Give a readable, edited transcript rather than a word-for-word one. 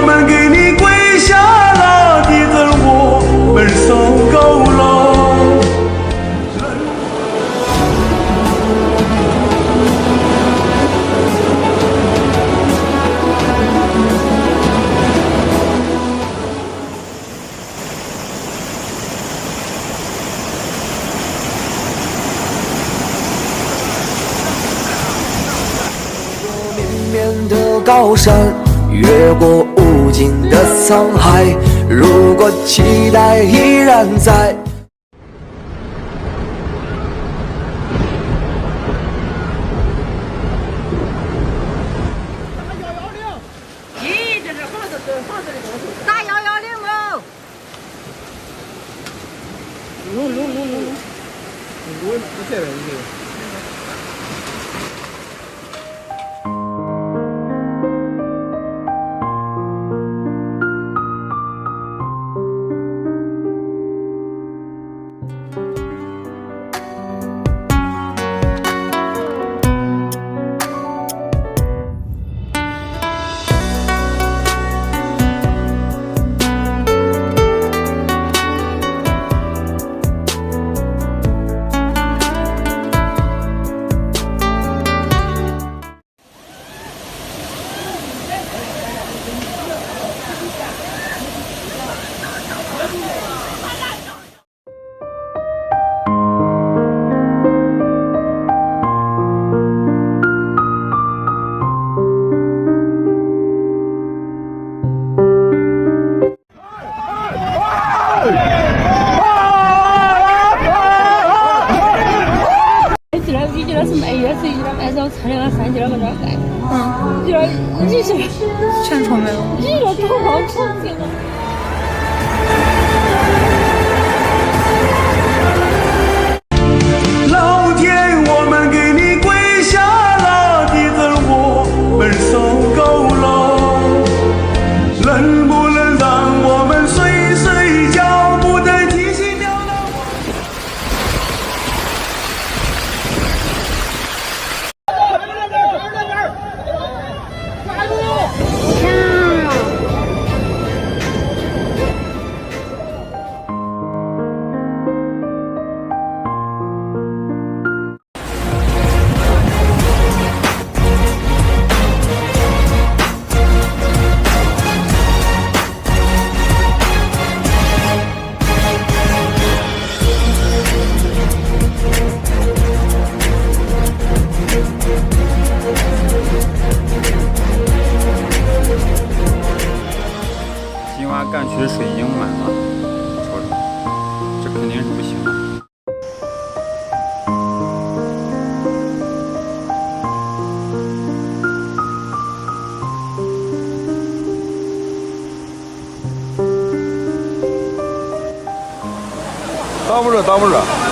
们给你跪下了，弟子我们受够了。绵绵的高山，越过无尽的沧海。如果期待依然在。咦，这是房子的东西，打110喽！我不这边这个。全冲没了。一个头好冲进了。老天，我们给你跪下了，弟子我们受够了。能不能让我们睡睡觉，不再提心吊胆？金洼干区水已经满了，瞅瞅，这肯定是不行的。挡不住，挡不住。